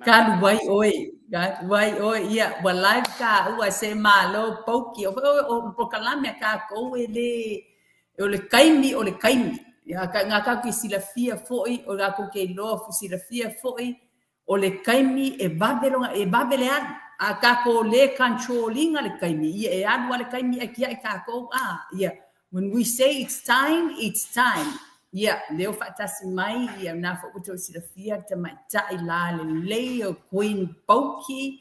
Kan wai oi ia wa live ka ua se malo poki o prokalame ka ko ele o le kaimi ya ka ngaka ki sila fia foi o ga ko ke lo fu sila fia foi o le kaimi e babele a ka ko le controlling le kaimi ia e anu le kaimi e kia ka ko ia when we say it's time. Yeah, leo fatasi mai ia na fo to sila fia te mai tai la le o queen poki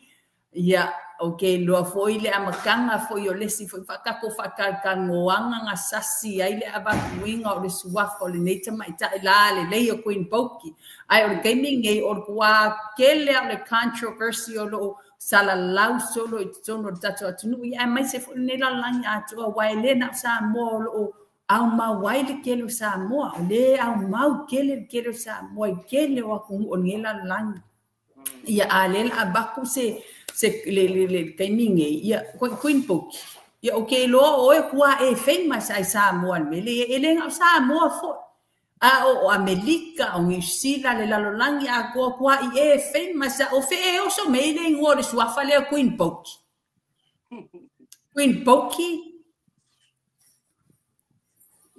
ia okay lo foi le amakanga foi o lesi foi fakako fakaka ngoanga nga sasi ai le aba winga o le suafo le neta mai tai la le o queen poki ai o gaming ai o kwa kele o le controversy o lo sala lau solo itsono tato atunu ia mai se fo le la langa ato wai le na sa mo lo au mawai le kele sa moa o le au mau kele sa moa kele wa ku o ngela lang ia alel abaku se le kaiminge ia queen book ia okay lo o e kwa e famous ai sa moa me le ele nga sa moa fo a o Amerika o New Zealand le lalo lang ia kwa i e famous o fe o so me le ngore swafa le queen book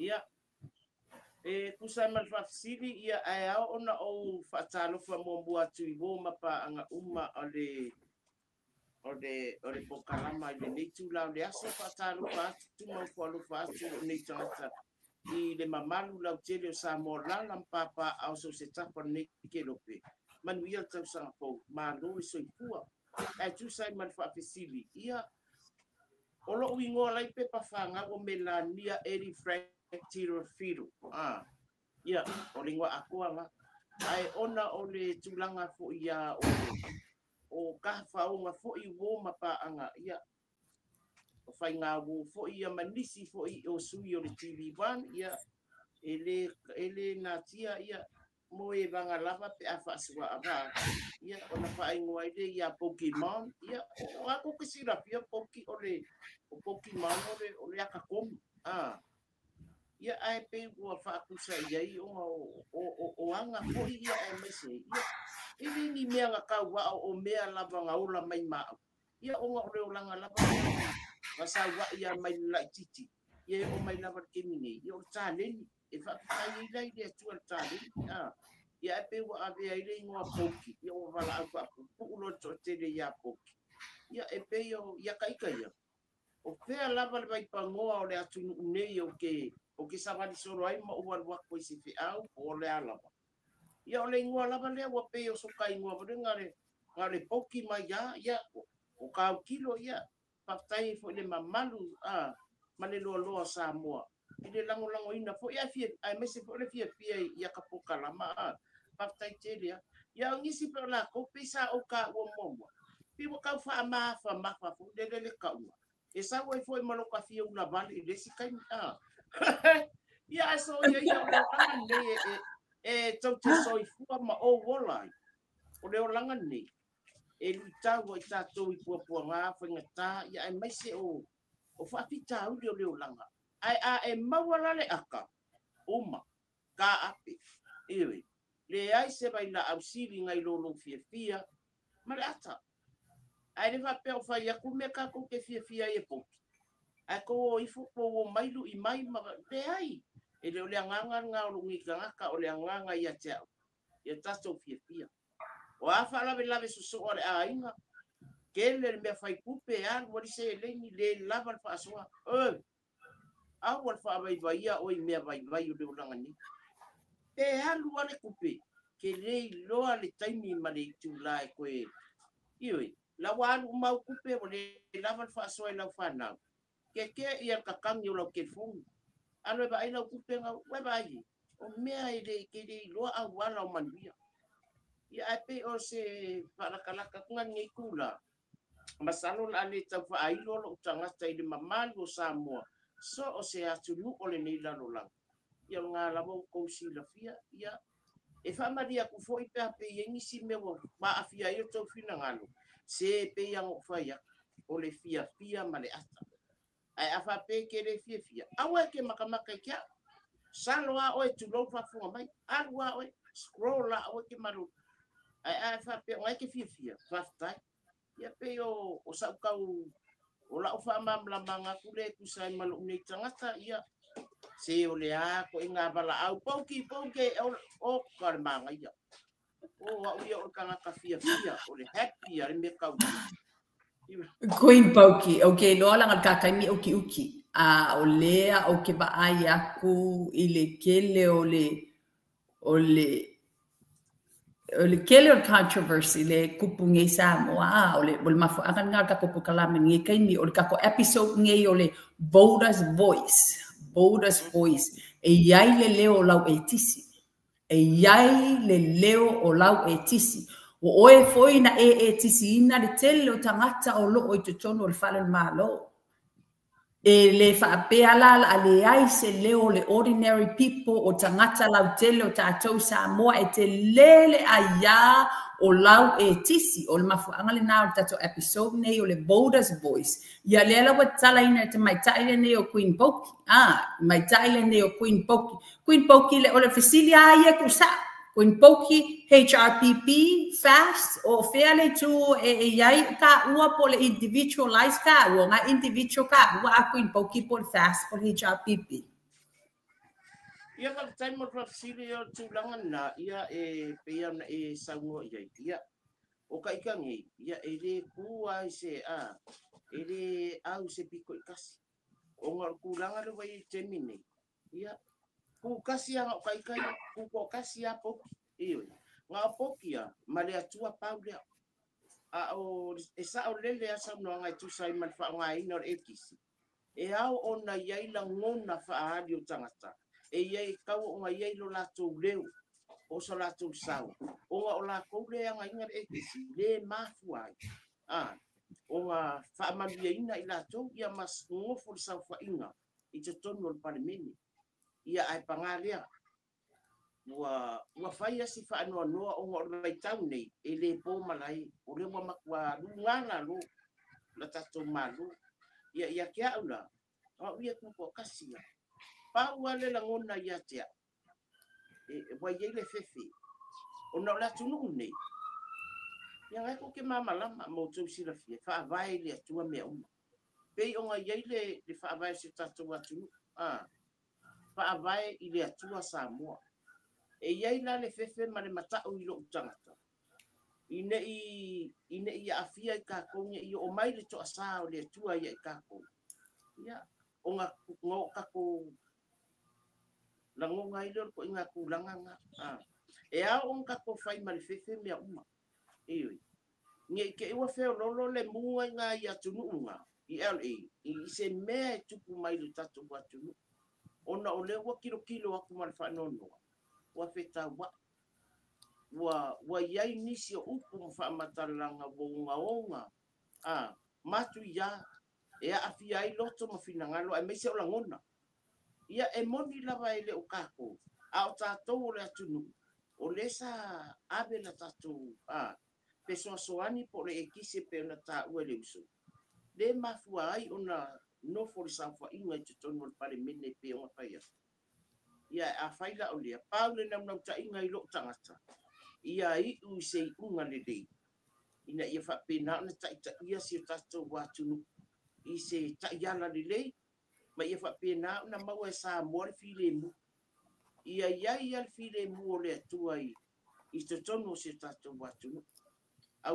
ia kusa mal fafsili ia ai ona o fatalo fa mombua tui wo mapa anga uma ole pokalama le nitu la le asa fatalo fa tu mo fo fa tu ni tata i le mamalu la tele sa morla lam papa au so se tapa ni ke lope man wia tau sa po ma lo so ipua ai tu sai mal fafsili ia olo wingo lai pe pa fanga o melania eri frank tiro firu ia o lingua aku ala ai ona o le tulanga fo ia o ka fa o fo i wo mapa anga ia o fai nga wo fo ia manisi fo i o sui o le TV1 ia ele na tia ia mo e vanga lava pe afa swa ava ia ona fa ingwa ide ia Pokemon ia o aku kisira pia poki o Pokemon o le akakom ia ai pe ua whaakusa iai o anga po ia e mese ia ili ni mea nga kau wa o mea lava ngaula mai maa ia o nga oreo langa lava wasa wa ia mai lai titi ia o mai lava kemine ia o tāleni e whaakusa iai ia tua tāleni ia ai pe ua avea ile ingoa poki ia o wala au whaakusa ulo to tere ia poki ia e pe ia kaika ia o pea lava le vai pangoa o le atunu unei o ke savali soro ai ma uar wa ko isi fi au o le alava ia o le ngua lava le wa pe o so kai ngua bo ngare poki mai ya o ka kilo ia patai fo le mamalu ma le lo sa moa ile lango ina fo ia fi ai mese fo le fi ia ka poka la ma patai telia ia ngisi pe la ko pisa o ka o momo pi mo ka fa ma fo le ka u e sa wa fo mo lo ka fi una vale le si kai ia so ia e tau te soifua ma o wolai o leo langa nei e luta o i tātou i puapua ngā whaingata ia e maise o whaapita au leo langa ai e mawala le aka oma ka ape ewe le ai se vai la au siri ngai lolo fia ma le ata ai le whapea o whai aku me ka ko ke fia e poki ai ko i fuko o mailu i mai ma le ai e le ole nganga nga o ngi ngaka ole nganga ia te ia tato fia o afa la be so ole ainga kele me fai kupe an wori se le ni le lava fa soa a wor fa vai ia o me vai o le langa ni te halu ale kupe ke le lo ale taimi ma le tu lai ko ioi la wan mau kupe o le lava fa soa la fa na ke ia kakang yo lo ke fu alo ba ina kupenga we ba yi o mea ile ke le lo a wala o manuia ia ape o se para kala ka ngi kula masalo la le ta fa ai lo tanga tai de mamali o Samoa so o se atunu o le nei la lo la ia nga la mo ko si la fia ia e fa maria ku foi pe yengi si me wo ba afia yo to fina ngalo se pe yang fa ya o le fia male ata ai afa pe ke le fia awe ke makamaka kia salwa o tu lo fa fu mai alwa o scroll la o ke maru ai fa pe ngai ke fia fa tai ia pe o sa kau o la fa mam la manga kule ku sai malu ni tangata ia se o le a ko inga bala au poki o kar manga ia o wa ia o kanga ka fia o le happy ari me kau Queen Pauki, okay, loa langa kakaimi uki uki. O lea o ke baai aku i le kele o le kele o controversy le kupu ngei Samoa o le mafu akan ngal ka kupu kalame ngei kaimi o le kako episode ngei o le voters voice e iai le leo lau e tisi o lau e tisi o oe foi na e tisi ina le tele o tangata o lo o i te tono o le whale malo e le whaapea lala a le ai se leo le ordinary people o tangata lau tele o tātou Samoa e te lele a ia o lau e tisi o le mafuanga le nao tātou episode nei o le voters voice ia le ala wa tala ina te mai taile nei o Queen Pauki mai taile nei o Queen Pauki le o le fesilia ia kusa Queen Pauki HRPP fast o fairly to iai ka ua po le individualized ka ua nga individual ka ua a Queen Pauki po fast po HRPP. Ia ka time mo fesilia o tulangan na ia e pea na e sango ia o ka ikangi ia e le kua se e le au se piko ikasi o ngā kulanga le wai temine ia ku kasi ang o kai ku ko kasi a poki iyo nga poki a male atua paule o esa o lele asa no nga tu sai man fa nga ino ekisi e au ona yai la ngona fa ali o tangata e yai kau nga yai lo la tu leu o so la tu sau o nga o la ko le nga inga ekisi le mafuai o nga fa malia ina ila tu ia mas ngofo sa fa inga i te tonu o palemini ia ai pangalia wa faia si fa no o ngor mai tau nei ele po malai o le wa makwa lungana lo la tato malu ia kia ula o ia ko kasia pa wale la ngona ia tia wa yele fefe o no la tunu nei ia ngai ko ke mama lama mo tu si la fie fa vai le tua me o pe o nga yele le fa vai si tato wa tu fa vai i le atua Samoa e iai la le fefe ma le matau i lo tangata ine i afia i kako i o mai le to asa o le atua i kako ia o nga ngo kako la ngonga i lo ko inga kulanga e a o kako fai ma le fefe me uma e nge ke wa fe lo le mua nga i atunu nga i LA i se me tupu mai le tatu watu ona o le wa kilo aku mal fa nono wa feta wa yai nisi o upu fa matalanga bonga matu ya e afia ai loto mafinangalo e mese o langona ia e moni lava ele o kako au tatou le atunu o lesa ave la tatou peso soani po le ekise pe na ta uele uso le mafua ai ona no for safa inga te tonu pale mene pe o paia ia a faila o le paule na ta inga i lo tangata ia i u se unga le dei ina ia fa pena na ta ia si tato watu i se ta yala le lei ma ia fa pena na mau sa mo file mu ia file mu o le tuai i te tonu se tato watu a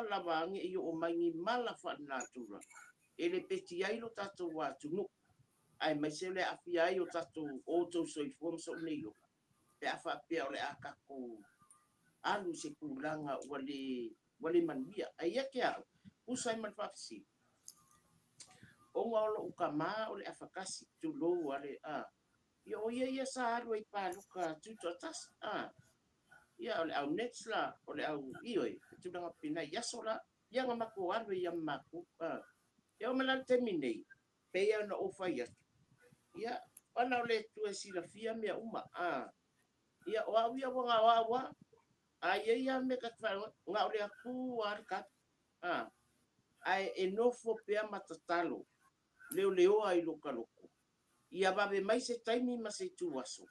lava ange i o mangi mala fa na tura ele peti ai lo tato watu no ai mai se le afia ai o tato auto so i form so nei pe afa pe ole akako alu se kulanga wale manbia ai yake a usai man fafsi o ngolo ukama ole afakasi tu lo wale yo ia sa alu i paluka tu tas ia ole au netsla ole au ioi tu danga pina ya sola ia ngamako alu ia maku eu malan terminei peia na ofaia ia ana le tu sila fia me uma ia wa ia me ka nga ole aku arka ai enofo pe matatalo leo ai lokaloko ia ba be mai se taimi ma se tu waso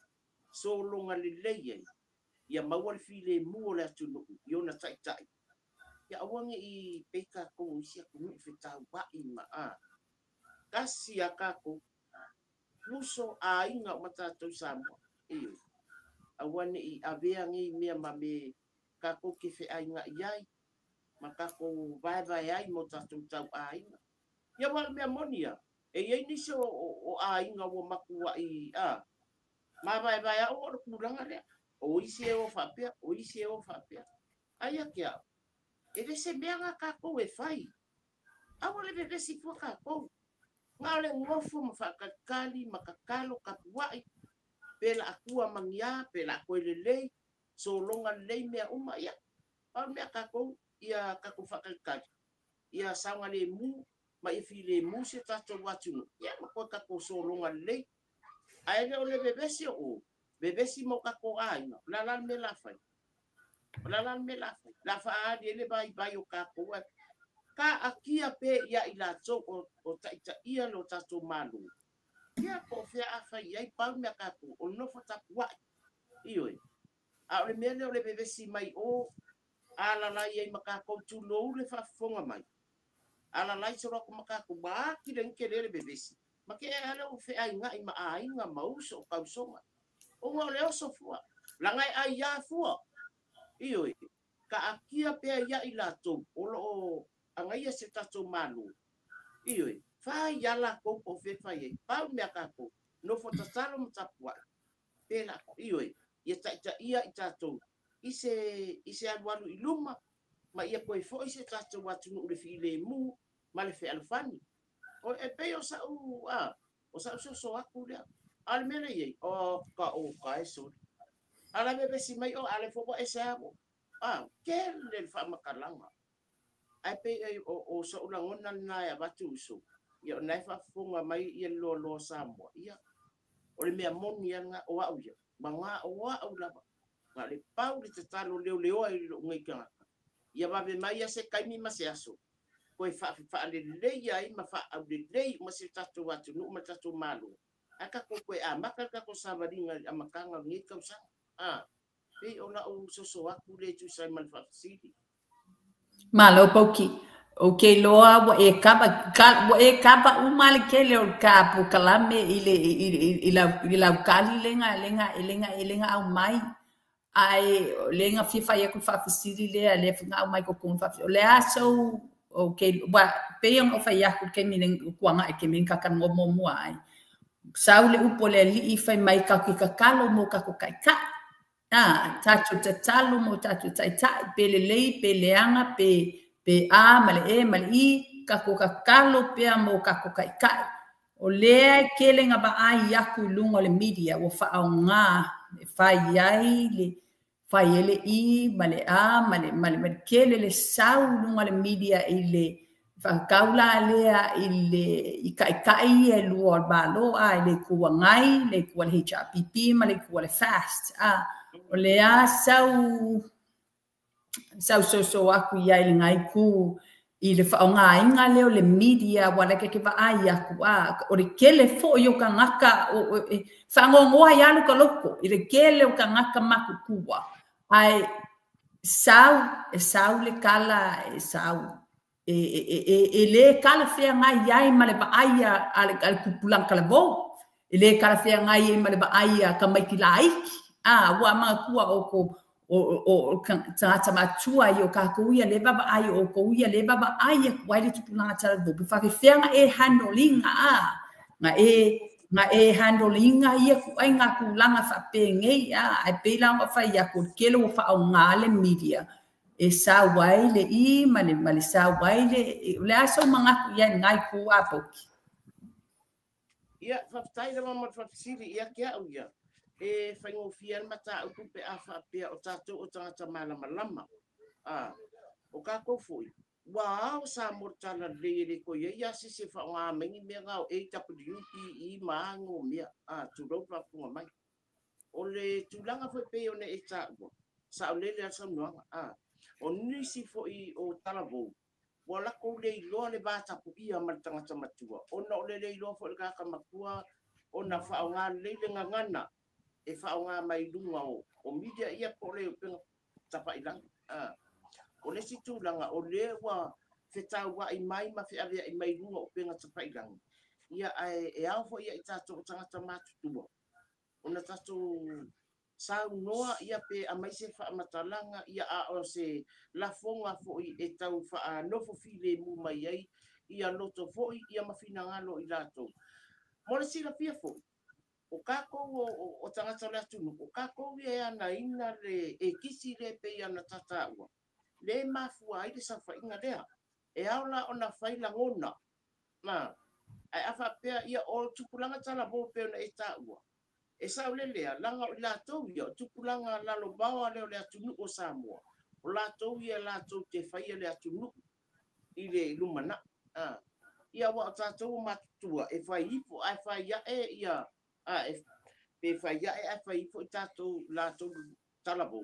so longa le lei ia maua le file mu le atu yo na tai tai ia awange I peka ko sia ko mu fetau ba I ma a kasi akako luso a inga mata to samo iyo awane I avea ngi mea mame kako ke fe ainga iai makako vai vai ai mo tatu tau a inga ia wal mea monia e ye ni so o a inga wo makua I a ma vai vai o kulanga le o isi o fapia ai akia e se mea kako e fai awale bebe si fo kako ngale ngofu mafakakali makakalo kapuai pela akua mangia pela koelelei so longa lei mea uma ia pa mea kako ia kako fakakali ia sanga le mu ma ifi le mu se tato watu ia mako kako so longa lei ai le ole bebesi o bebesi mo kako ai la la me la fai la fa adi le bai bai o kako ka akia pe ia ila so o taita ia lo tato malu ia ko fe afa ia pa me kako o no fata wa iyo a le mele o le bebesi mai o ala la ia makako tu lo le fa fonga mai ala la so ko makako ba ki den ke le bebesi make ala o fe ai ngai ma ai nga mau so ka so o ngo le so fua la ngai ai ya fua iyo ka akia pe ia ila to o lo angai se tato malu iyo fa ia la ko o fe fa ia pa me kako no fota salo mtapua pela iyo ia taita ia itato ise alwalu iluma ma ia ko fo ise tato watu no le file mu ma le fe alfani o e pe o sa o sa so aku le al mele ye o ka eso ala bebe si mai o ale fo e sa ke le fa makalanga ai pe o so una ngona na ya batu so ia nai fa funga mai ia lo samo ia o le mea moni nga o au ia manga o au la ma le pau le talo le o ai lo ngai ka ia ba be mai se kai mi ma se aso ko fa le le ia I ma fa au le ma se tatu watu no ma tatu malu aka ko a maka ka ko sabaringa amakanga ngi ka sa pe ona o so aku le tu sai mal fa siti malo poki okay loa wa e kapa umale kele o kapu kalame ila kali lenga au mai ai lenga fifa ya ku fa fisiri le finga au mai ko kun fa le aso okay wa pe yon o fa ya ku ke minen kuanga e ke min ka kan ngomo mo ai saule upole li fa mai ka ku ka kalo mo ka ku kai ka tatu tatalo mo tatu taita pele lei pele anga pe a male male I kako kakalo pe mo kako kai kai o le kele nga ba ai yaku lungo le media o fa nga fa yai le fa yele I male a male kele le sau lungo le media ile fa kaula le ile I kai e luo ba lo ai le kuwa ngai le kuwa le HRPP male kuwa le fast o le a sau so aku ia I ngai ku I le whaonga inga leo le media wala ke va ai aku o le kele fo yo ka ngaka whangongoa I alu ka loko I le kele o ka ngaka maku kua ai sau le kala sau le kala fea ngai ai ma le va ai al kupulang kala bo le kala fea ngai ma le va ai ka mai ki laiki wa ma kua o tata matua I o kakuia le baba ai o kuia le baba ai wai le tupuna tala bo fa ke fenga e handlinga nga e handlinga I ku ai nga ku langa fa penge ai pela nga fa ya ku kelo fa o ngale media e sa wai le I male sa wai le aso manga ku ya ngai ku apoki ia fa tai le mama fa sili ia kia o ia e whaingo fian mata o kupe a whapea o tātou o tangata malama o ka kofui Wow, sa mortala le ko ye ya si se fa nga mengi me nga e tapu I mango me tu ro fa fu mai o le tulanga fo pe one e ta sa le le sa no o ni si fo I o talavo wala ko le lo le ba tapu ia matanga tamatua o no le lo fo ka makua o na fa nga le ngana e whaonga mai lunga o media ia po leo penga tapailang. O le situlanga o le wa whetau wa i mai ma whiawea i mai lunga o penga tapailang. Ia e awho ia i tātou o tangata mātutua. O na tātou sau noa ia pe a mai se whaamatalanga ia a o se lafonga fo i e tau wha nofo file mu mai ai ia loto fo i ia mawhina ngalo i lātou. Mora sila pia fo. O kako o tangata le atunu. O kako ia e ana ina le e kisi le pe ia na tataua. Le mafua ai le safa inga lea. E aula o na whaila ngona. Ma, ai afa pia ia o tupulanga tala bo pe na e taua. E sa le lea, langa o lātou ia, tupulanga lalo bawa leo le atunu o Samoa. O lātou ia lātou te whaia le atunu i le lumana. Ia wa o tātou matutua, e whai ipo, ai whai ia e ia, e whai ia e ai whai ipo i tātou lātou talabo.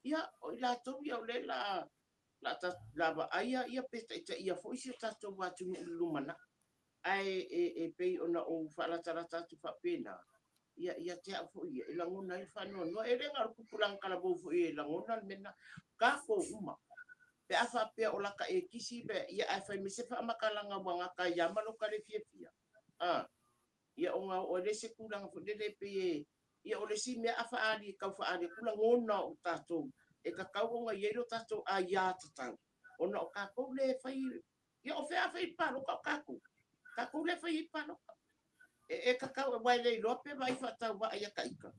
Ia, o lātou ia o le la wa aia ia peta ia fo isi o tātou atunu i lumana. Ai e pei ona o whalatara tātou whapena. Ia te fo ia ila ngona i whanua no e renga kupulang kalabo fo ia ila ngona mena ka fo uma pe afa pe o laka e kisi pe ia ai fai mise fa makalanga wanga ka yama lo ka le fia ia o nga o le se kulang fo le pe ia o le si me afa ali ka fa ali kulang ngona o tatou e ka kau nga yelo tatou a ia tatau ona o ka ko le fai ia o fe afa i pa lo ka ko le fai i pa lo e kakau e wai lei lope vai whatau wa ia kaika.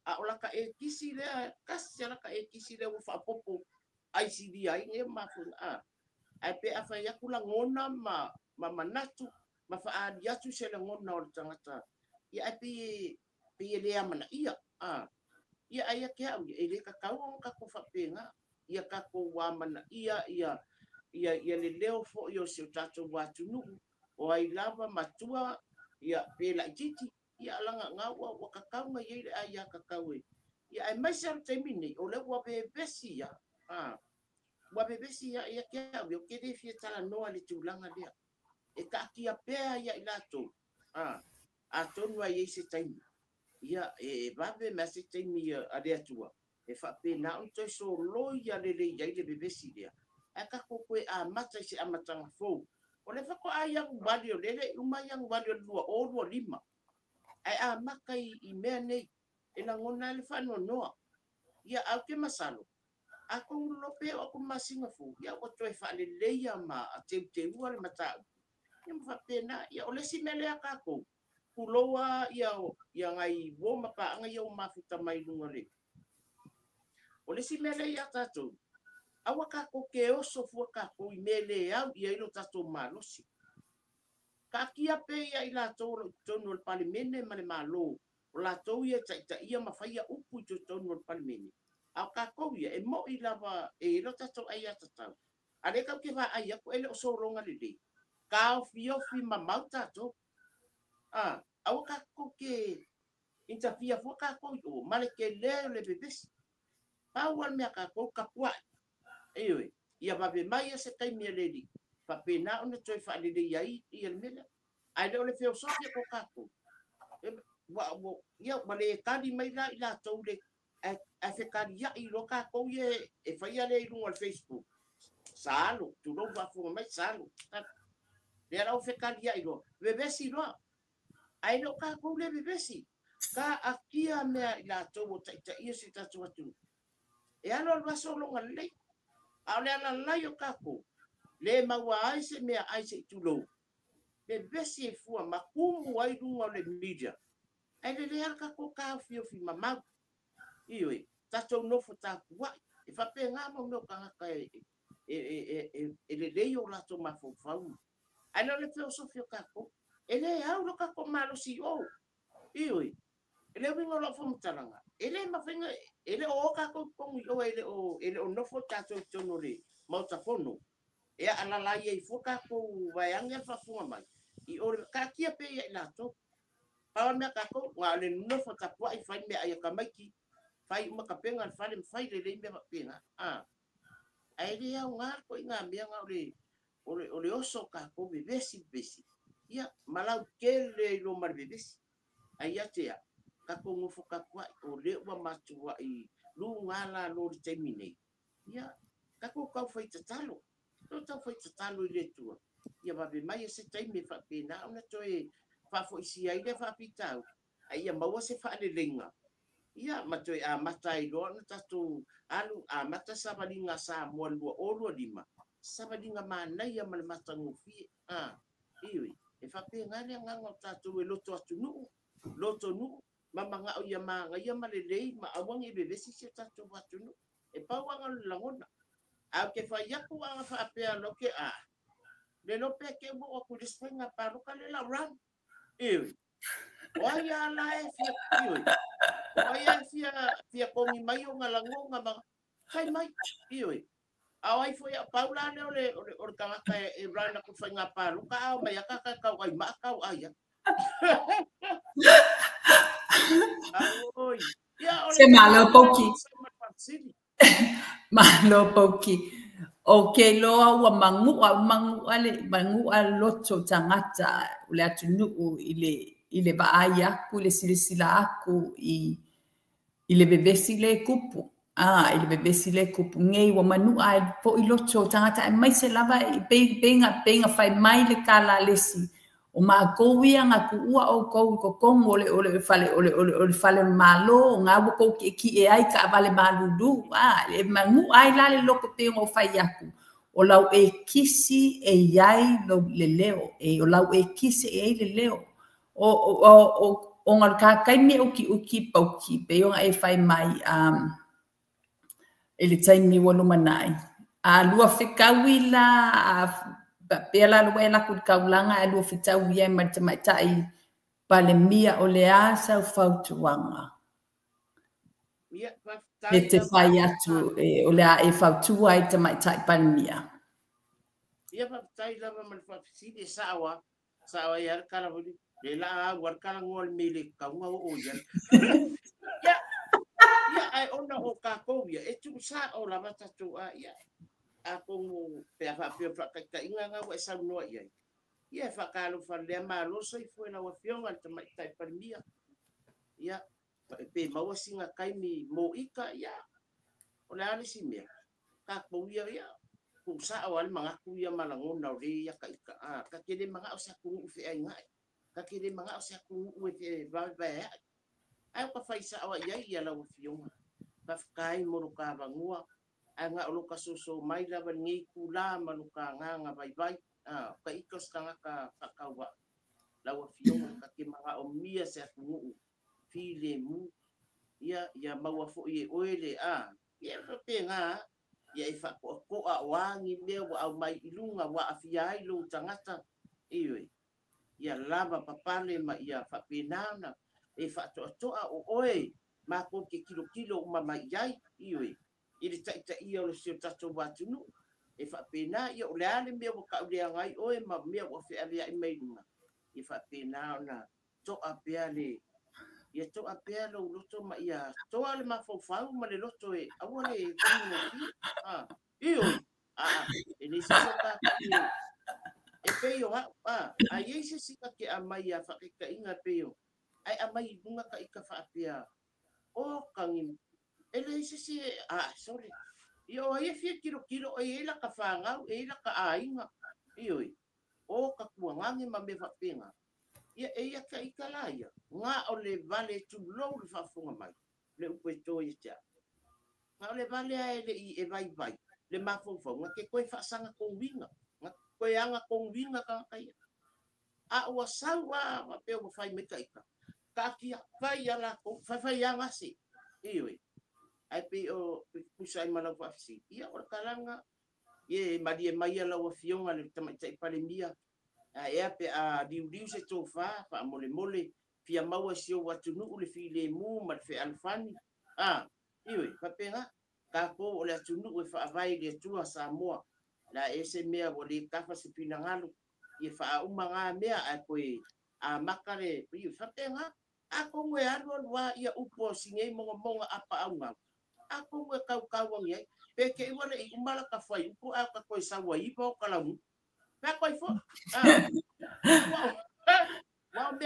A ola ka e kisi lea, kasi ala ka e kisi lea ufa popo ICD ai nge mafun a. Ai pe a whai akula ngona ma manatu, ma whaadi atu se le ngona o le tangata. Ia ai pe lea mana ia. Ia ai ake au, e le kakau o kako whapenga. Ia kako wa mana ia le leo fo i o se o tatou watu nuku. O ai lava matua ia pela titi ia langa ngawa wa kakau nga ye ia kakau ia ai mai sa te mini o le wa bebesi ia wa bebesi ia ia kia o ke de fie tala no ale tulanga dia e ka kia pe ia ilato a tonu ai se taimi ia e va be ma se taimi a de atua e fa pe na un to so lo ia le ia le bebesi dia a ka ko a mata se amatanga fo o le whako a yang wali o lele, uma yang wali o lua o lua lima. Ai a makai i mea nei, e la ngona le whanua noa. Ia au ke masalo. Ako lope o ako masinga fu. Ia o toi whale leia ma a te ua le matau. Ia mwhapena, ia o lesi mele a kako. Kuloa ia ngai wo maka anga ia o mafuta mai lunga le. O lesi mele ia tatou. Awa kako ke oso fua kako i mele au i ailo tatou malosi. Ka kia pe ia i lātou tonu al palimene ma le malo. O lātou ia ta ia mawhaia upu i tonu al palimene. Au kako ia e mo i lava e ilo tatou ai atatau. Ale kau ke wha ai ako ele o soronga lele. Ka ofi mamau tatou. Awa kako ke intafia fua kako i o male ke leo le bebesi. Pauan mea kako kapuai. Ewe, ia babe mai se taimi leli. Pa pena ona toi fa le ai ia mele. Ai le filosofia ko kako. Ia male kali mai la ila tau le a fe kali ia i lo kako ye e fa ia le i lunga Facebook. Salo, tu lo va fu mai salo. Le era o fe kali ia i lo. Bebesi lo. Ai lo kako le bebesi. Ka akia mea ila tau ta ia se tatu atu. E ano lo solo ngalei. Ale ala lai o kako. Le maua ai se mea ai se tulo. Le besi e fua makumu ai lunga le media. Ai le ala kako ka fio fi mamau. Iwe, tatou nofo taku wai. E whape ngā mau meo kangaka e le leio lato mafofau. Ai le filosofio kako. E le au lo kako malo si o. Iwe, ele wingo lo fo mtalanga ele mafinga ele o ka ko yo ele o no fo tato tono le mautafono e ala la ye fo ka ko wayanga fa fu mai i o ka kia pe ya lato pa me ka ko wa le no fo tapo ai fa me ai ka mai ki fai uma ka penga fa le fai le me penga ai le ya nga ko nga me nga o le oso ka ko besi ya malau ke le lo mar besi ai ya te ka ko foka kwa o le wa matua I lu ngala lo terminate ia ka ko ka fai tatalo to ta fai tatalo le tu ia va be mai se tai me fa pena ona toe fa fo isi ai le fa pitau ai ia mau se fa le lenga ia ma toe a matai lo na tatu alu a mata sabalinga sa mo lu o lu lima sabalinga mana ia mal matangu fi iwi e fa pe ngale nganga tatu e loto atunu loto nu mama nga o ia ma nga ia malelei ma awang e bebe si se tatu atunu e pa wanga langona a ke fa ia ku anga fa pe lo ke le lo pe ke mo ku dispenga pa ro kale la ram iwi o ia la e fi iwi o ia fia kongi mai o ngalangonga ma kai mai iwi awai foi a paula le o kanga e rana ku fa nga pa ro ka mai ka ai ma ka ai Se malo poki. Malo poki. Okay, loa ua mangu a loto tangata le atunu ile baai aku le silisila aku ile bebesi le kupu. Ile bebesi le kupu ngei wa manu ai po I loto tangata e mai se lava penga fai mai le kala lesi. O ma kouia nga ku ua o kou ko kong ole fale malo nga wo ko ki e ai ka vale malulu le mangu ai la le loko pe o fai aku o lau e kisi e yai lo le leo o lau e kisi e ai le leo o ngal ka kai me o ki pauki pe o e fai mai ele taimi walo manai lua fekawila pela luela ku kaulanga e lu fitau ia mai pale mia o le asa o fautuanga e te fai atu o le e fautua I te mai pale mia ia pa tai lava mal fa si de sawa ia kala bodi le la war kala ngol mele ka o ia ia ai ona o ka ko ia e tu sa o la mata tu ia ako pe fa ka inga nga wa sa no ia fa ka lo fa le ma lo so I foi na wa fionga te mai tai par mia ia pe ma wa singa kai mi mo ika ia o le ali si mia ka ko ia ku sa o al manga ku ia malango na ri ia ka ika ka kele manga o sa ku fe ai ngai ka kele manga o sa ku u fe ba ai ka fa isa o ia la wa fionga ka kai mo ka bangua anga o ka so mai la ba ngi ku la ma ka nga vai ka ikos tanga ka wa la wa fionga ka ke manga o mia se ku file mu ia ma wa fo I oele ia ka te nga ia I fa ko a wangi me wa mai ilunga wa afia ai lo tangata iwe ia lava papale ma ia fa penana e fa to o oe ma ko ke kilo ma mai ai iwe ile ta ia o se tato batunu e fa pena ia o le ale me o ka le ngai oe ma me o fe ale ai mai lunga e fa pena na to a peale ia to a peale o loto ma ia to ale ma fo fa ma le loto e a wole io e ni se ka e pe yo a ye se sika ke a mai a fa ka inga pe yo ai a mai lunga ka ika fa pea o kangin ele se sorry yo ai fia kilo e la ka fanga e la ka ainga io o ka kuangangi ma me fa penga ia ka ikalaya nga o le vale tu lo le fa funga mai le upe to ia nga le vale ai le e vai le ma fo nga ke koe fa sanga ko winga nga koe anga ko winga ka kai o sawa ma pe o fai me kai ka kia vai ala ko fa anga si io ai pe o pusai mana fa si ia o kalanga madi mai ala o fionga le tamai tai pale mia pe diu se tofa fa mole fia maua si o watu nu le file mu ma fe alfani iwe fa penga ka ko o le tunu o fa vai le tua Samoa la ese mea o le kafa se pinangalu fa umanga mea a koe makare i fa penga ako ngwe alo wa ia upo singe monga apa aunga ako ngwe kau ngai peke I wale I umala ka fai upo ka koe sawa I po kalamu pa koe fo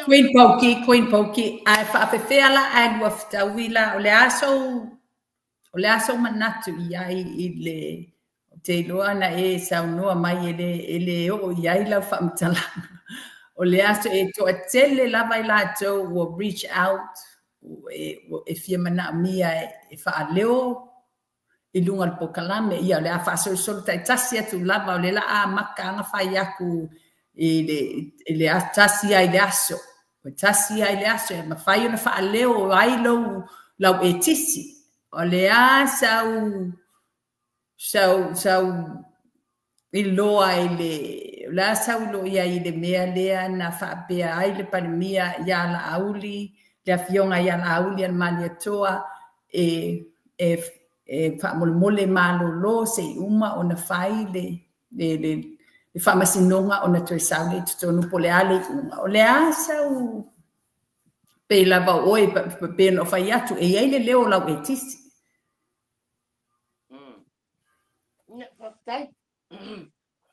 Queen Poki, ai whaafewhea la ai lua whitawila, o le aso manatu iai I le te loa na saunua mai ele o iai lau whaamtalanga. O le aso to atele lava I lātou will reach out, fia mana mia whaaleo, I lunga le pokalame, ia le a whaasolo taitasi atu lava o le la a maka anga whai aku le a tasi ai le aso. O tasi ai le aso, ma whai ona whaaleo ai lau tisi. O le a sau I loa la sau lo ia I le mea lea na whaapea ai le parimia ia la auli, le awhionga ia la auli an mani atoa whaamole malo lo se uma o na whai le whamasinonga o na toi sau le tutonu po le ale unga. O le a sau pe lava oe pe no whai atu ai le leo lau tisi.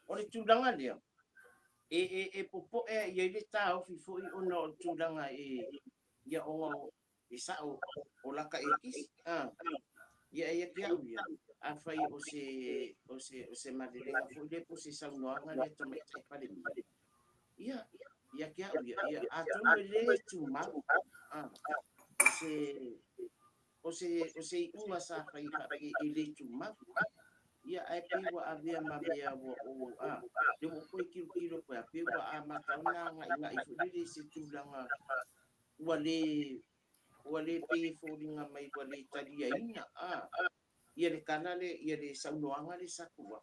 O le tūlanga lea. Popo ia le tā ofi fui ona o tūlanga ia o sao o laka kisi. Ia kia uia. A whai o se madelenga fui le po se saunoanga le to mai tai pare mi. Ia kia uia. Ia a tonu le tūmau. O se uma sa whai le tūmau. Ia ai piwa avia mabea wo le mo ko kilo ko piwa a matauna nga ifuri se tulanga wale pe foringa mai wale talia ina ia le kanale ia le saunoanga le sakua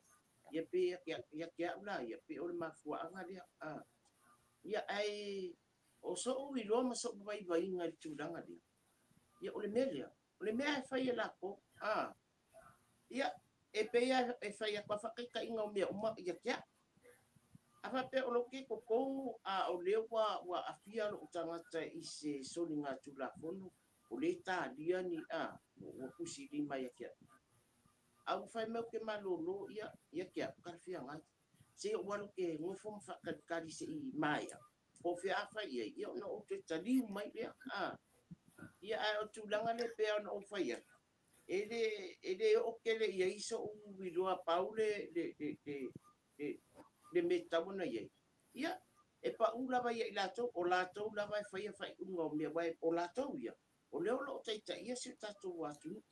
ia pe ia ula ia pe o mafua anga le ia ai o so wi lo ma so vai nga tulanga le ia o le mea fai la ko ia peia fai a whakika inga o mea uma ia kia. Awa pe o loke koko o leo wa afia lo tangata I se soli ngā tulafono o le tā lia ni o kusi lima ia kia. Au whai meu ke malolo ia kia karfia ngai. Se o wano ke ngofo mwhakakari se I maia. O whia awha ia ona o te taliu mai lea. Ia ai o tulanga le pea ona o whai ia. Ele okele ia iso uwiloa paule le metabona ia. Ia pa ulava ia ilato o lato lava fai unga me vai o lato ia. O leo lo taita ia se tatu watu.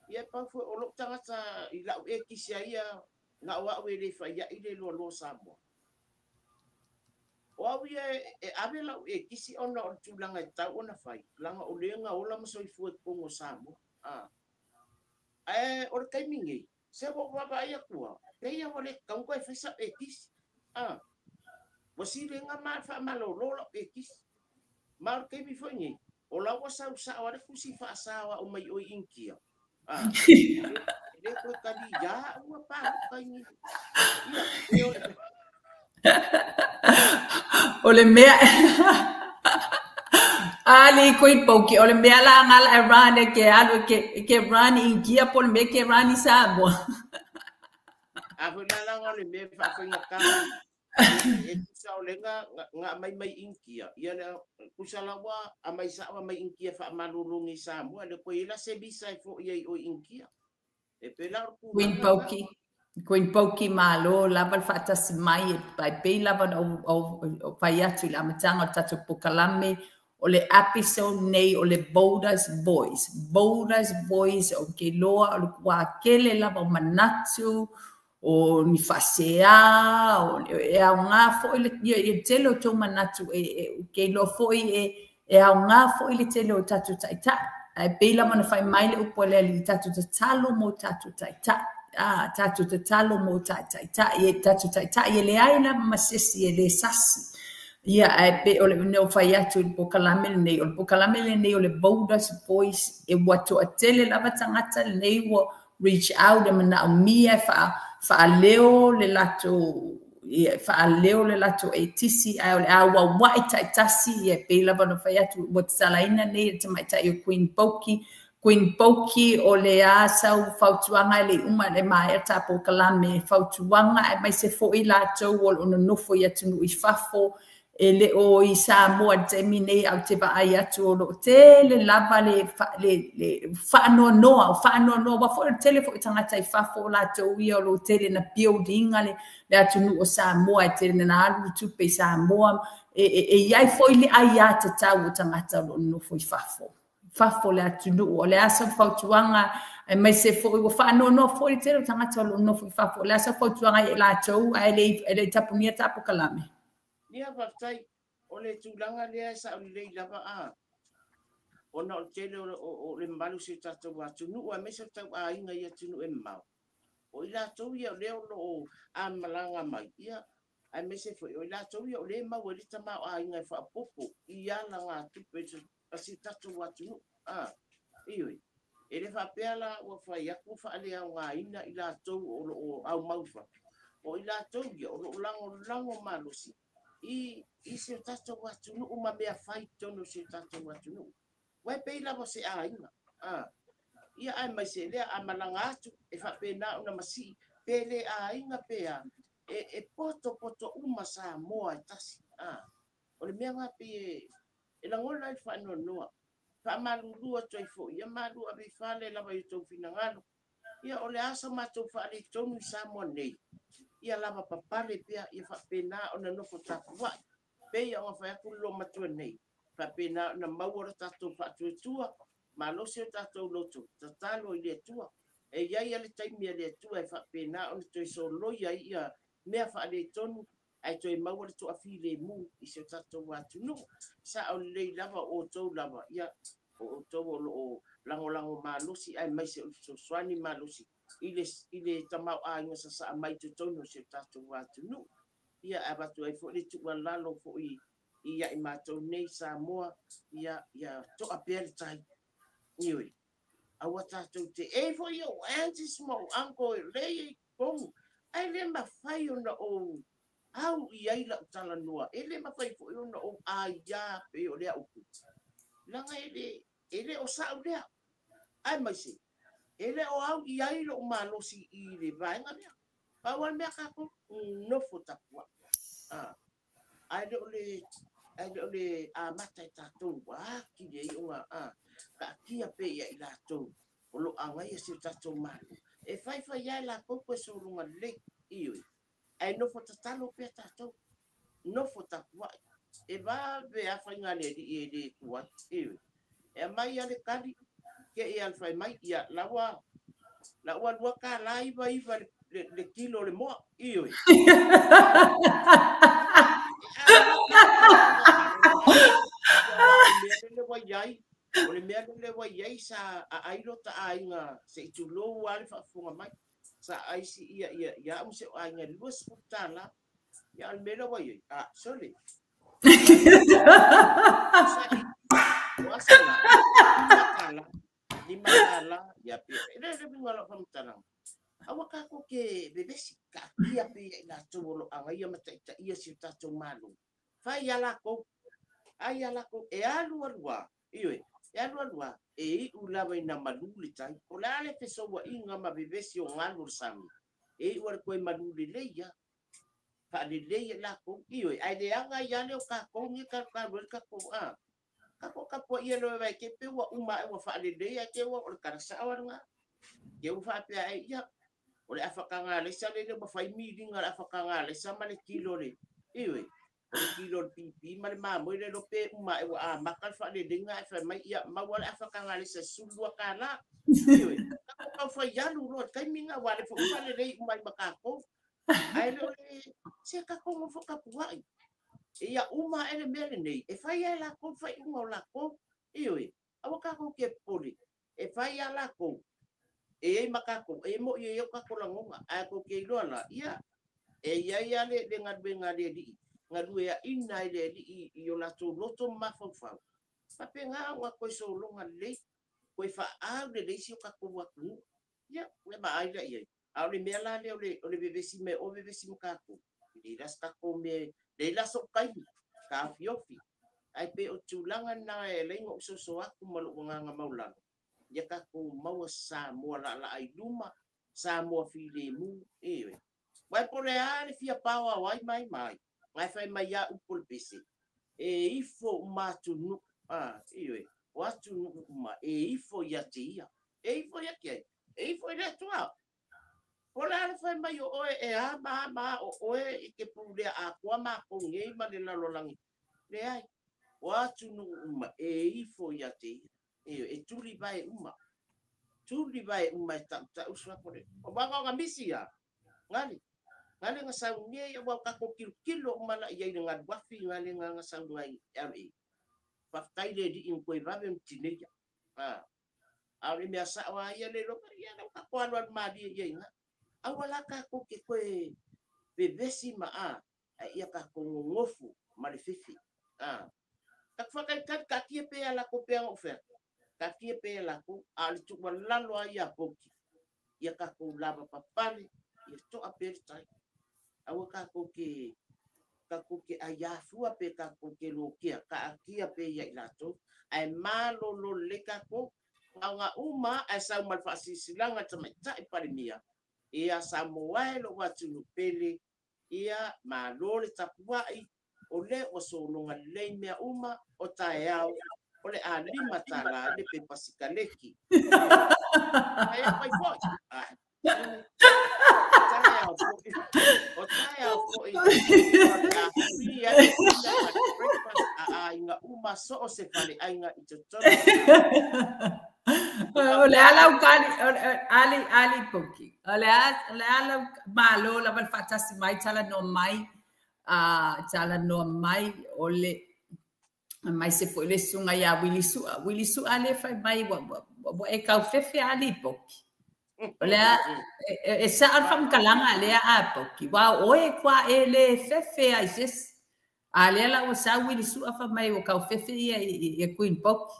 Ia pa fo o lo tangata ila kisia ia nga wa le fai ia ile lo samo. O ia avela kisi ona o tulanga tau ona fai. Langa o lenga ola maso I fu pongo samo. O le kaimingi, se o wapa ia kua, reia wale kaunko e whaisa kis. Wasi renga maa wha malolola kis. Maa o kaimi whaingi, o lawa sau sa wale kusi wha asawa o mai o inkia. Ele koe kari ia ua paa kaini. O le mea... Ali Queen Poki, o le mea la ngala e rane ke alu ke rani ingia po le mea ke rani Samoa. Afu na la ngale mea whawhinga ka. Kusa o lenga nga mai ingia. Ia le kusa lawa a mai sawa mai ingia wha malulungi Samoa. Le koe ila se bisa fo ia o ingia. E pela Queen Poki malo lava le whaatasi mai pai pei lava o pai atu I la matanga o tatu pokalame o le episode nei o le Boulders Boys o ke loa o le kuakele lava o manatu o ni whasea o au ngā fo I le tele o tō manatu ke loa fo I au ngā fo I le tele o tatu taita pei lava na whai mai le upo le li tatu tatalo mo tatu taita tatu tatalo mo taita tatu taita le aina masisi le sasi ia pe o le no fai atu o pokalame nei o le Boulders Boys watu atele lava tangata nei wo reach out mana mia fa leo le lato tisi ai o le awa wai taitasi pe lava no fai atu mo salaina nei te mai tai o Queen Poki o le asau fautuanga le uma le mai ata pokalame fautuanga mai se fo I lato o no nofo ia tunu I fafo ele o i Samoa te mine au te vai atu o lo te le lava le whaano noa wa fo tele fo tangata I fafo la tau ia o lo tele na building le atu nu o Samoa te na alu tupe Samoa iai fo ili ai ata tau o tangata lo no fo I fafo le atu nu o le asa fautuanga mai se fo i whaano no fo I tele tangata lo no fo I fafo le asa fautuanga I la tau ele tapunia tapu kalame. Nia whaftai, o le tūlanga lea sa o lei lava a. O na o tele o le malu se tātou a tunu, o a mesa tau a inga ia tunu e mau. O I la tau ia o leo o a malanga mai. Ia, a mesa foi, o I la tau ia o le mau e le tamau a inga e whaapopo. Ia la ngā tupe a se tātou a tunu. Ioi. E le whapea la o whai aku whaalea o ngā ina I la tau o au maufa. O I la tau ia o lo lango malusi. I se tato watu nu uma mea fai tono se tato watu nu. Wai pei lava se a inga. Ia ai mai se lea a malanga atu e whapena una masi pele a inga pea e poto uma sa moa I tasi. O le mea ngapi e langola I whanua noa. Wha malulua toi fo. Ia malu a bi whale lava I tau fina ngano. Ia o le asa matou whale tonu I sa moa nei. Ia lava papale pia ia whapena o na nofo tapu wai. Pea o whaiaku lo matua nei. Whapena o na mauara tatou whaatua tua. Ma lose o tatou loto. Tatalo I le tua. E iai ale taimi a le tua e whapena o na toi so loia ia mea whaale tonu. Ai toi mauara to a file mu I se tatou watu no. Sa o lei lava o tau lava. Ia o tau o lango ma losi ai mai se o swani ma losi. Ile tamau a inga sa mai tu tono se tatou watu nu. Ia abatu ai fo le tua lalo fo ia I mātou nei Samoa. Ia to a pere tai. Ioi. Awa tatou te fo yo anti small uncle le kong. Ai le mawhai o na o au iai la utala noa. E le mawhai fo yo na o aia pe o lea uku. Langa ele o sao lea. Ai mai se. Ele o au iai lo malosi I le vaenga mea. Pawan mea kako nofo tapua. Ai le a mata I tātou ki le I unga ka kia pe ia I lātou. O lo angai se tātou malu. E whai ia la kouko so runga le ioi. Ai nofo tatalo pe tātou. Nofo tapua. E va ve a whainga le I le kuat ioi. E mai ale kari. Ke e alfai mai ia lawa lua ka laiva le kilo le moa ioi. O le mea le waiai sa a airo ta ainga se I tulo wale whaafunga mai. Sa aisi ia umse o ainga lua sputala. Ia al mea waiai. Sorry. Di matala ya pe ele ngalo pamtana awaka ko ke bebesi ka kia pe na tolo anga ia mata ia si tato malu fa ia la ko e alua ioi e alua e ulava ina maluli tai o la le so wa inga ma bebesi o ngalo sami e war ko maluli leia fa le leia la ko ioi ai le anga ia le ka ko ni ka ko Kapo ia lo vai ke pe wa uma e wa fa le dei ke wa o ka sa wa nga ke u fa pe ai ia o le afaka nga le sa le ba fa mi dinga afaka nga le sa ma le kilo le iwe kilo pipi ma le ma mo le lo pe uma e wa ma ka fa le dinga fa mai ia ma wa le afaka nga le sa sulu ka la iwe ka fa ia lu ro kai mi nga wa le fa le dei uma ba ka ko ai lo se ka ko mo fa ka puai ia uma ele mele nei e fai la ko fai uma la ko ioi awaka ko ke poli e fai la ko e makako e mo ia ka ko langonga a ko ke lola ia e ia le benga le di ngadu ya ina le di io la to loto ma fa pa penga wa ko so longa le ko fa a le si ka ko wa ku ia we ba ai le ia a le mela le bebesi me o bebesi ka ko di rasta ko me le la so kai ka fiofi ai pe o tulanga na e le ngo so aku malu nga maulang ya ka ko mau sa mo la ai luma sa mo file mu e wai por le fia pawa wai mai fai mai ya upul pisi ifo matunu iwe watu uma ifo ya tia ifo ya kia ifo ya tua pola fa mai o ma o ke pude aqua ma ko ngai ma le la lolangi le ai watu uma ifo ya tia tuli vai uma ta usra pore o ba ga misia ngali nga sau nge ya wa ka ko kilo mala ya nga wafi ngali nga sau ngai ari pakai le di inkoi va bem tineja ari me asa wa ya le lo ya ka ko wan ma di ya nga awala ka ko ke ko bebesi ma ya ka ko ngofu malififi tak fakai ka ki pe ala ko pe oferta ka ki pe ala ko ali tu lalo ya ko ya ka ko lava papale ya to aperta awa ka ko ke aya fua pe ka ko ke lo kia ka kia pe ya ilato ai malo lo le ka ko nga uma asa mal fasi silanga tama tai parimia ia samoa lo watu no pele ia malo le tapua i ole o so no le mea uma o taeao ole a lima tala le pe pasikaleki ai pai foi inga uma so se pale inga itotono ole ala ukali ali poki ole ala malo la fatasi mai tala no mai ole mai se foi le sunga ya wilisu ale fai mai bo e kau fefe ali poki ole e sa alfam kalanga le a poki wa oe kwa ele fefe ai ses ale la o sa wilisu afa mai o kau fefe e queen poki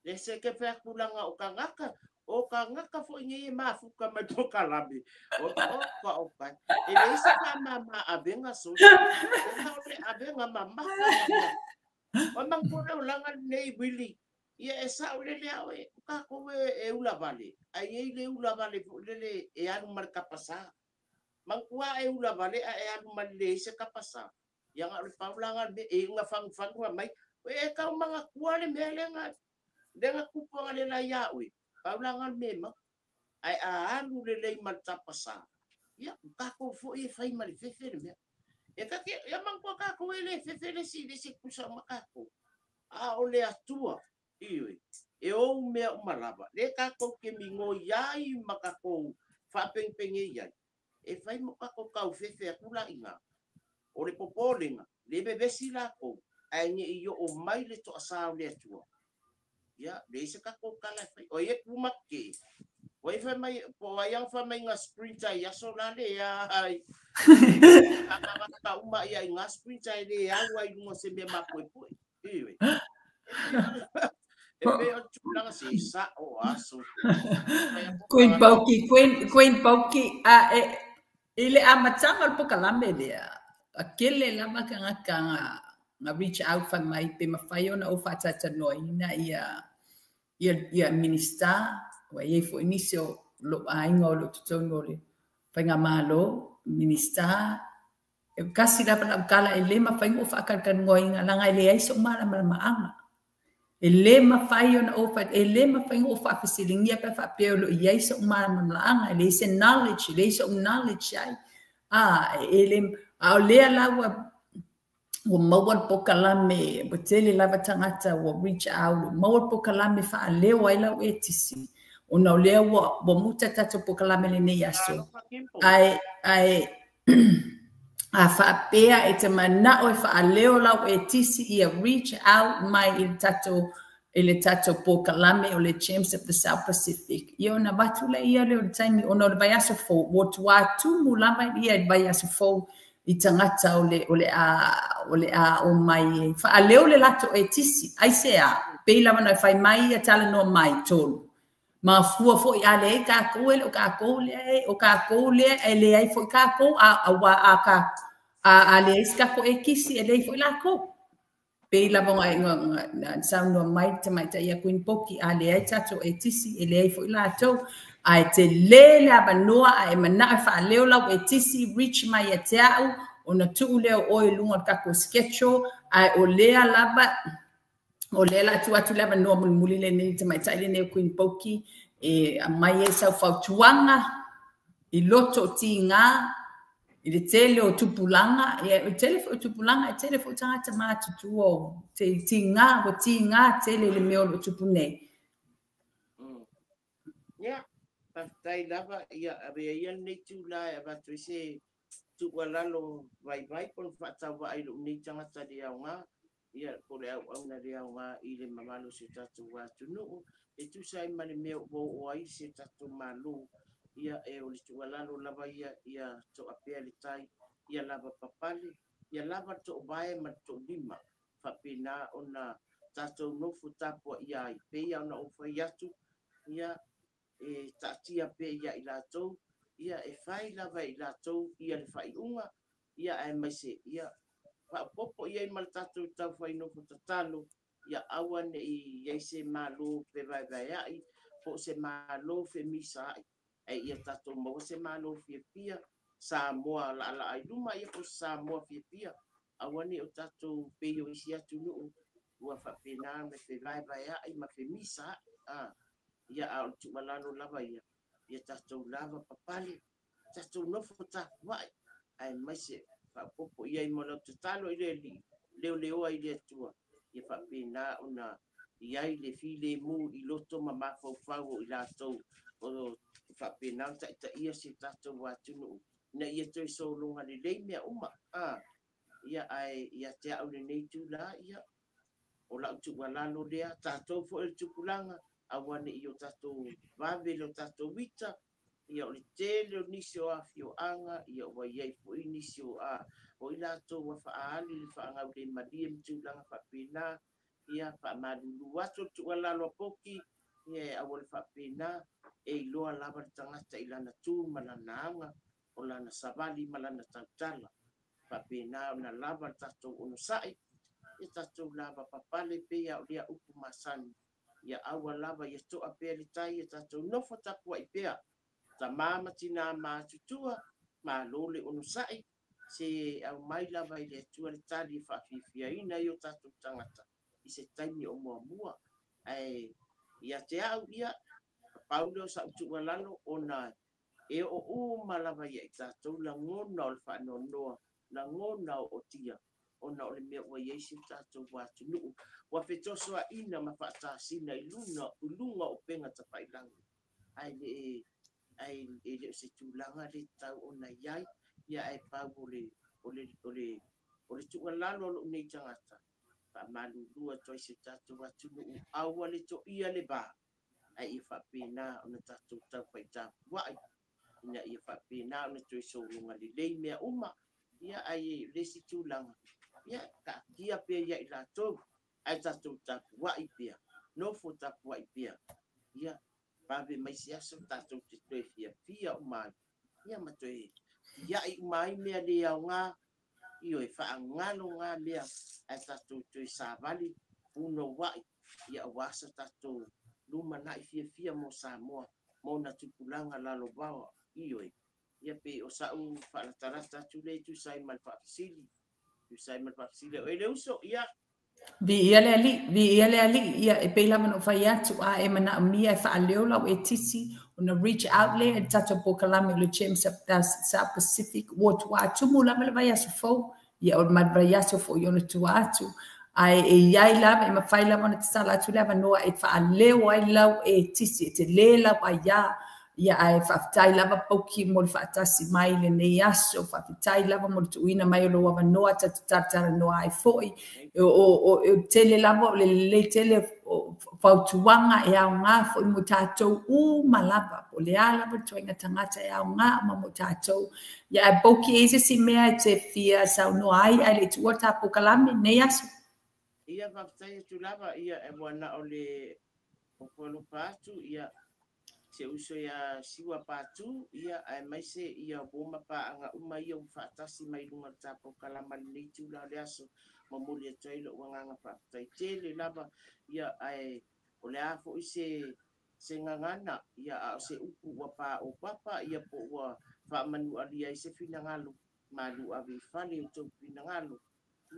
le se ke pe kulanga o kangaka fo ngi mafuka madoka labi o ka ele se mama abenga so abenga mama o mangkore ulanga nei wili ia esa ule le awe ka ko e ula vale ai le ula vale le e anu marka pasa mangkua e ula vale e anu male se kapasa yang ari paulanga e nga fang mai e ka manga kuale melenga denga kupanga le la yawe paulangan mema ai anu le matapasa ya ka ko fo e fai mali fefe me e ka ke ya mangko ka ko ele fefe le si kusa makako ole atua iwe e o me malava le ka ko ke mingo yai makako fa pengpenge yai e fai mo ka ko ka fefe kula inga ole popolenga le bebe sila ko ai ni yo o mai le to asa le atua ya desa ka ko kala fai o ye kumake o ye mai po yang fa mai nga sprinter ya so la le ya ai ka uma ya nga sprinter le ya wa mo se me ma po iwe e pe o tula si sa o aso queen poki ele amatanga po kalame le akele lama kanga na reach out fa mai pe mafaio na o fatata noina ia minister wa ye fo inicio lo ainga lo tutongo le fa malo minister e kasi da para kala ele mafaio fa kan ngoinga langa ele ai so mala maanga ele mafaio na o fa ele mafaio fa fasilingia pa fa pe lo ia so mala maanga ele se knowledge ai ele le lawa o mawal pokalame botele lava tangata o reach out mawal pokalame fa lewa ila etisi ona lewa bo muta tato pokalame le yaso ai a fa pea etemana o fa leo la etisi ia reach out mai il tato pokalame o le Champs of the South Pacific io na batula ia le time ona vai aso fo what watu mulama ia vai aso fo I tangata ole a o mai fa leo le lato etisi ai sea peila mana fai mai a tala no mai tolu ma fua fo ia le ka ko le ele ai fo ka ko a le ska ko ekisi ele fo la ko peila bonga nga sound no mai te ia queen poki a le ai tato etisi ele ai fo la to ai te lele abanoa ai mana fa leo la etisi reach mai atau ona tu leo o e lunga kako sketcho ai o lea lava o lea la tu lava no muli le nei te mai tai le nei Queen Poki e mai e sa fautuanga i loto tinga i le tele o tupulanga e o tele o tupulanga e tele fo tangata matutu o te tinga o tinga tele le meo o tupune ya tai lava ia ave ia nei tu la ava tu se tu walalo vai por fata vai lo ni tangata dia nga ia ko le au na dia nga i le mamalo se tatu wa tu no e tu sai mani meo o ai se tatu malu ia e o le tu walalo lava ia to apea le tai ia lava papali ia lava to vai ma to lima fa pena ona tatu no futapo ia i pe ia ona o fa yatu ia e tatia pe ia i latou ia e fai lava i latou ia le fai unga ia e mai se ia pa popo ia i maltatu tau fai no tatalo ia aua ne i se malo pe vai ai po se malo fe misa e ia tatou mo se malo fia pia sa moa la ai luma ia po sa moa fia pia aua ne o tatou pe o isia tu no ua fa pena me fe vai ai ma fe misa ia au tu malano lava ia tatou lava papali tatou nofo tapuai ai mai se fapopo ia i mola tatalo i le leo ai le tua ia faapena ona ia i le file mu i loto ma mafaufau i latou o faapena taʻitaʻia se tatou atunu na ia toe sologa lelei mea uma ia ae ia te aʻu lenei tula ia o laʻu tuʻualalo lea tatou foʻi le tupulaga awane i o tatou vave le o tatou wita ia o le tele o nisi o afioaga ia ua iai foʻi nisi o o i latou ua faaali le faagau le malia ma tulaga faapena ia faamalulu atu le tuualalo apoki ia e aua le faapena e iloa lava le tagata i lana tu ma lana aga o lana savali ma lana tautala faapena ona lava le tatou ono saʻi ia tatou lava papale peia o lea upu masani ia aua lava ia toʻa pea le tai ia tatou nofo tapuaʻi pea tamā ma tinā matutua malo le ono saʻi se au mai lava i le atua le tali faafiafiaina i o tatou tagata i se taimi o muamua ae ia te aʻu ia paule o saʻu tuualalo ona e o uma lava ia i tatou lagona o le faanoanoa lagona o tia ona o le mea ua iai se tatou atunuu ua fetosoaʻina ma faatasina i luga o pega tapailagi ae le o se tulaga le tau ona iai ia ae pau o le tuualalo o loʻu nei tagata faamalulua toai se tatou atunuu aua le toʻia le va ae ia faapena ona tatou tau faitapuaʻi ina ia faapena ona toe sologa lelei mea uma ia ai lesi tulaga ia kaakia pea ia i latou ae tatou tapuaʻi pea nofo tapuaʻi pea ia pave mai se aso tatou te toe fiafia o mai ia ma toe iaʻi umai mea le aogā i o e faagaloga mea ae tatou toe savali punoaʻi ia ua asa tatou lumanaʻi fiafia mo Samoa mo na tupulaga lalovao i oe ia pe o saʻu faalatalata atu le tusai ma le faafesili o e le uso ia vi ia le ali ia e pei lava no fai atu a e mana mia e faaleo lau e tisi ona reach out le e tatou pokalame le James South Pacific Ward tuatumu lava le vai aso fou ia o le vai aso fou i ona tuatu ai e iai lava e mawhai lava ona te sala atu lava noa e faaleo ai lau e tisi e te le lau ai ia ai whaafitai lava pauki mo le whaatasi mai le nei aso, whaafitai lava mo le tuina mai o lo wama noa tatara noa ai foi, o tele lava o le tele whautuanga e au ngā foi mo tātou uma lava, o le a lava tuinga tangata e au ngā ma mo tātou. Ia ai pauki e si mea te fia sau noa ai le tua tāpou kalame nei aso. Ia whaafitai tu lava, ia e wana o le opolo pātu, ia se uso ia siwa patu ia ai mai se ia boma pa anga uma ia fatasi mai lunga tapo kalama ni tu la leaso mamuli e tailo wanga pa tai tele lava ia ai o le afo ise se ngangana ia se upu wa pa o papa ia po wa fa manu alia ise fina ngalu malu avi fale o tau pinangalo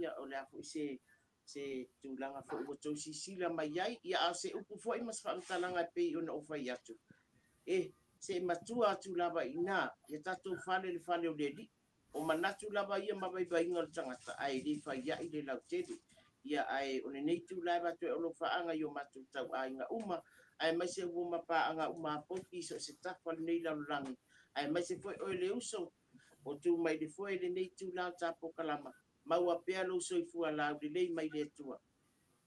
ia o le afu se tulanga fo o tau sisila mai ai ia a se upu fo i mas whaatalanga pe ona o fai atu se matua atu lava ina ia tatou fale le fale o le li o manatu lava ia mawaiwainga o tangata ai le fai ia i le lau tele ia ai o le nei tu lava tu e olo faanga i o matu tau a inga uma ai mai se uma pa anga uma poki so se tafa nei lau langi ai mai se foi o le uso o tu mai le foi le nei tu lau tapo kalama maua pea lo so i fua lau le lei mai le tua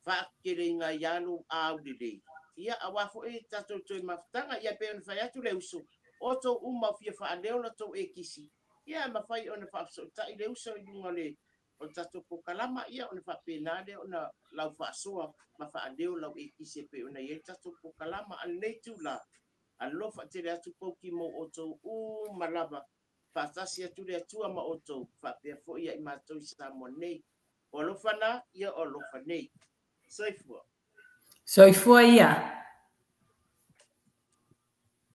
fa ke le nga yalo au le lei ia awafo tatou toi maftanga ia pe on fai atu le uso o to uma fia fa leo na to kisi ia ma fai on fa so ta le uso i lunga le o tatou pokalama ia on fa pena le ona lau fa soa ma fa leo lau kisi pe ona ia tatou pokalama al nei tu la alo fa te atu poki mo o to malava fa tasi atu le atua ma o to fa pe fo ia i matou sa mo nei o lo fana ia o lo fa nei soifua Soifua ia